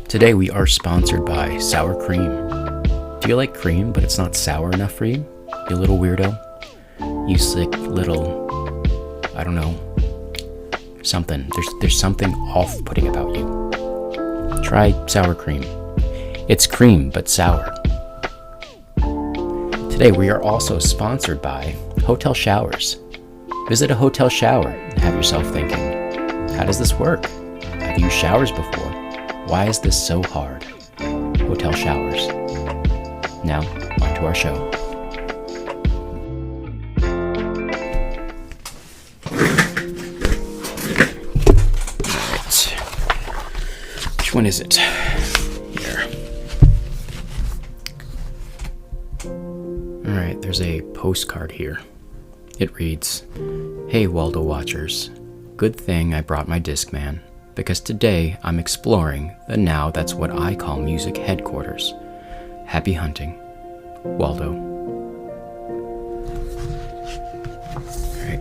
Today we are sponsored by sour cream. Do you like cream, but it's not sour enough for you? You little weirdo? You sick little, I don't know, something. There's something off-putting about you. Try sour cream. It's cream, but sour. Today we are also sponsored by hotel showers. Visit a hotel shower and have yourself thinking, how does this work? I've used showers before. Why is this so hard? Hotel showers. Now, on to our show. Alright. Which one is it? Here. Alright, there's a postcard here. It reads, "Hey Waldo Watchers, good thing I brought my Discman, because today I'm exploring the Now That's What I Call Music headquarters. Happy hunting, Waldo." Alright.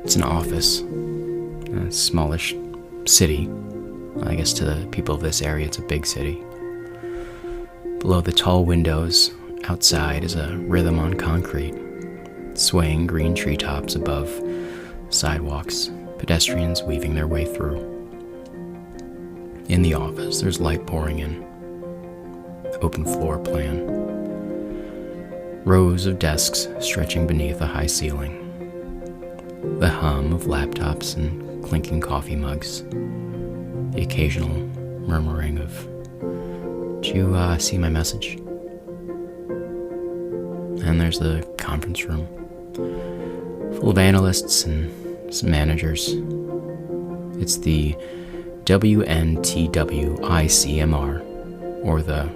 It's an office. A smallish city. I guess to the people of this area it's a big city. Below the tall windows, outside is a rhythm on concrete. Swaying green treetops above sidewalks, pedestrians weaving their way through. In the office, there's light pouring in. Open floor plan. Rows of desks stretching beneath a high ceiling. The hum of laptops and clinking coffee mugs. The occasional murmuring of, "Did you see my message?" And there's the conference room, full of analysts and some managers. It's the WNTW-ICMR, or the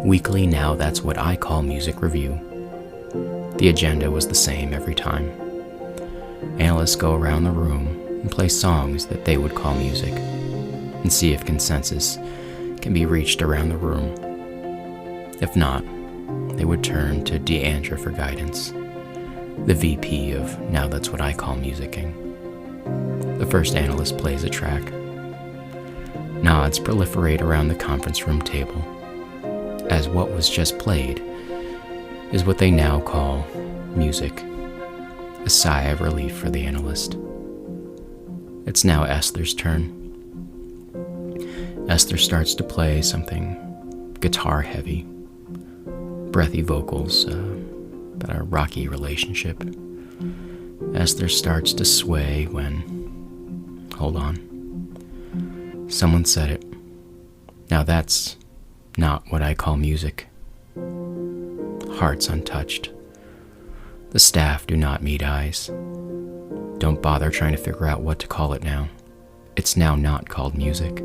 Weekly Now That's What I Call Music Review. The agenda was the same every time. Analysts go around the room and play songs that they would call music, and see if consensus can be reached around the room. If not, they would turn to Deandra for guidance, the VP of Now That's What I Call Musicking. The first analyst plays a track. Nods proliferate around the conference room table, as what was just played is what they now call music. A sigh of relief for the analyst. It's now Esther's turn. Esther starts to play something guitar heavy, breathy vocals about a rocky relationship. Esther starts to sway when, hold on, someone said it. Now that's not what I call music. Hearts untouched. The staff do not meet eyes. Don't bother trying to figure out what to call it now. It's now not called music.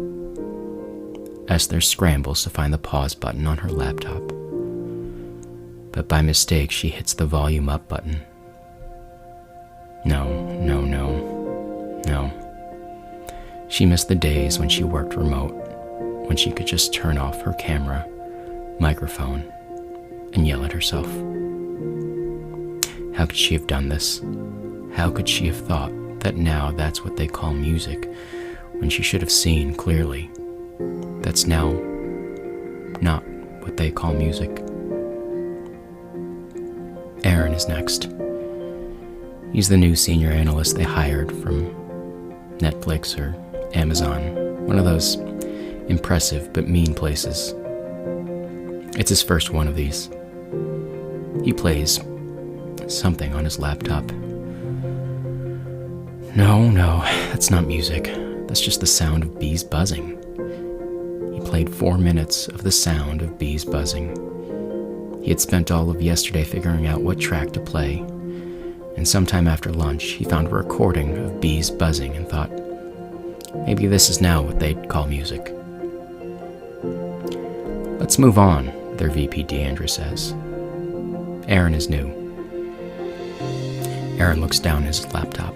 Esther scrambles to find the pause button on her laptop. But by mistake, she hits the volume up button. No. She missed the days when she worked remote, when she could just turn off her camera, microphone, and yell at herself. How could she have done this? How could she have thought that now that's what they call music, when she should have seen clearly that's now not what they call music? Aaron is next. He's the new senior analyst they hired from Netflix or Amazon, one of those impressive but mean places. It's his first one of these. He plays something on his laptop. No, that's not music. That's just the sound of bees buzzing. He played 4 minutes of the sound of bees buzzing. He had spent all of yesterday figuring out what track to play, and sometime after lunch he found a recording of bees buzzing and thought, maybe this is now what they'd call music. Let's move on, their VP Deandra says. Aaron is new. Aaron looks down at his laptop,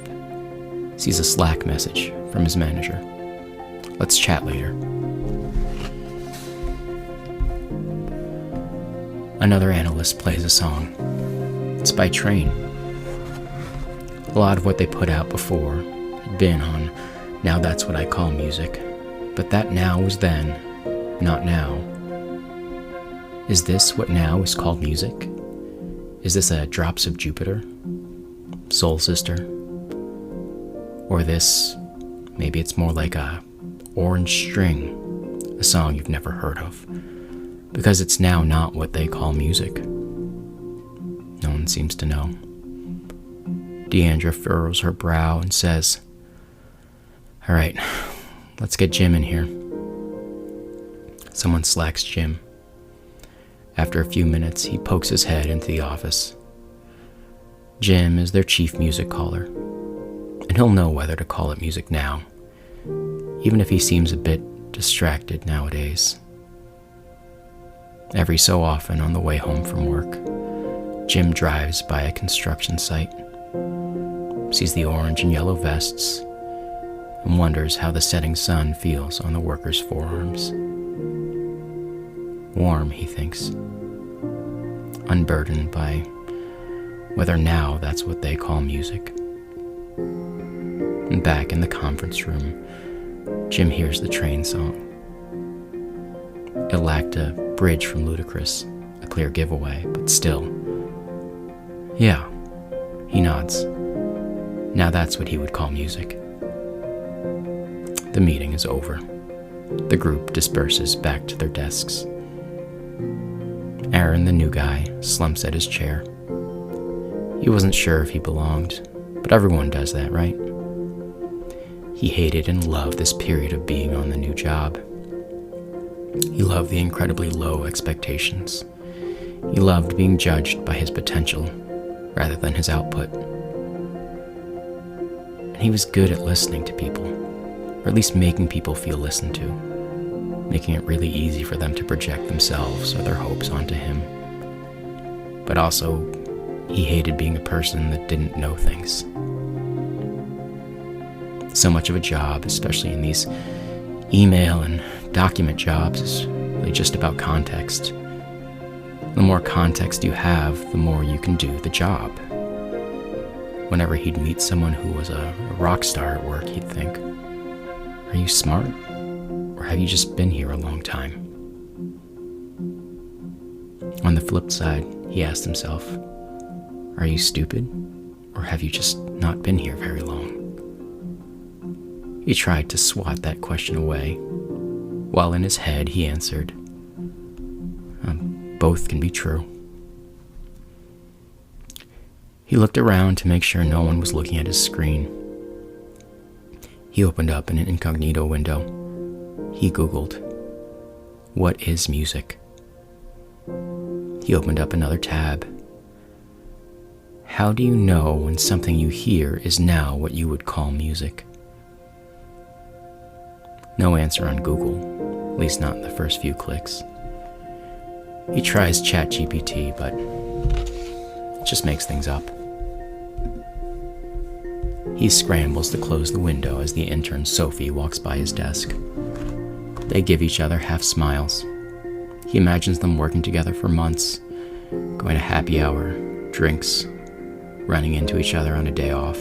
sees a Slack message from his manager. Let's chat later. Another analyst plays a song. It's by Train. A lot of what they put out before had been on Now That's What I Call Music, But that now was then, not now. Is this what now is called music? Is this a Drops of Jupiter? Soul Sister? Or this, maybe it's more like a Orange String, a song you've never heard of, because it's now not what they call music. No one seems to know. Deandra furrows her brow and says, "All right, let's get Jim in here." Someone slacks Jim. After a few minutes, he pokes his head into the office. Jim is their chief music caller, and he'll know whether to call it music now, even if he seems a bit distracted nowadays. Every so often on the way home from work, Jim drives by a construction site, sees the orange and yellow vests, and wonders how the setting sun feels on the workers' forearms. Warm, he thinks, unburdened by whether now that's what they call music. And back in the conference room, Jim hears the train song. It lacked a bridge from Ludacris, a clear giveaway, but still. Yeah, he nods. Now that's what he would call music. The meeting is over. The group disperses back to their desks. Aaron, the new guy, slumps at his chair. He wasn't sure if he belonged, but everyone does that, right? He hated and loved this period of being on the new job. He loved the incredibly low expectations. He loved being judged by his potential rather than his output. And he was good at listening to people, or at least making people feel listened to, making it really easy for them to project themselves or their hopes onto him. But also, he hated being a person that didn't know things. So much of a job, especially in these email and document jobs, is really just about context. The more context you have, the more you can do the job. Whenever he'd meet someone who was a rock star at work, he'd think, "Are you smart? Or have you just been here a long time?" On the flip side, he asked himself, "Are you stupid? Or have you just not been here very long?" He tried to swat that question away, while in his head he answered, "Both can be true." He looked around to make sure no one was looking at his screen. He opened up an incognito window. He Googled, "What is music?" He opened up another tab. How do you know when something you hear is now what you would call music? No answer on Google, at least not in the first few clicks. He tries ChatGPT, but it just makes things up. He scrambles to close the window as the intern Sophie walks by his desk. They give each other half smiles. He imagines them working together for months, going to happy hour, drinks, running into each other on a day off,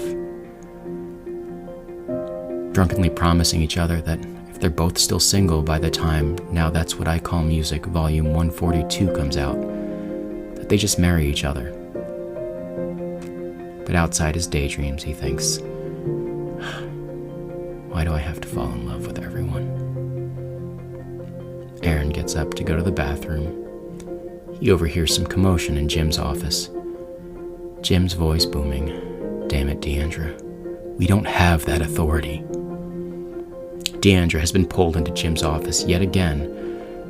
drunkenly promising each other that if they're both still single by the time Now That's What I Call Music Volume 142 comes out, that they just marry each other. But outside his daydreams, he thinks, why do I have to fall in love with everyone? Aaron gets up to go to the bathroom. He overhears some commotion in Jim's office. Jim's voice booming, "Damn it, Deandra. We don't have that authority." Deandra has been pulled into Jim's office yet again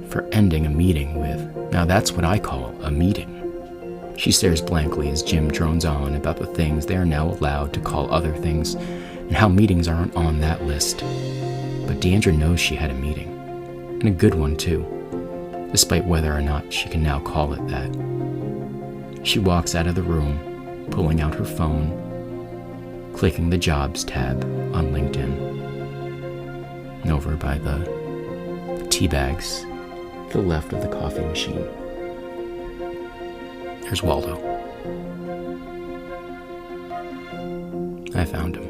for ending a meeting with, "Now that's what I call a meeting." She stares blankly as Jim drones on about the things they are now allowed to call other things and how meetings aren't on that list. But Deandra knows she had a meeting, and a good one too, despite whether or not she can now call it that. She walks out of the room, pulling out her phone, clicking the Jobs tab on LinkedIn. And over by the tea bags to the left of the coffee machine, there's Waldo. I found him.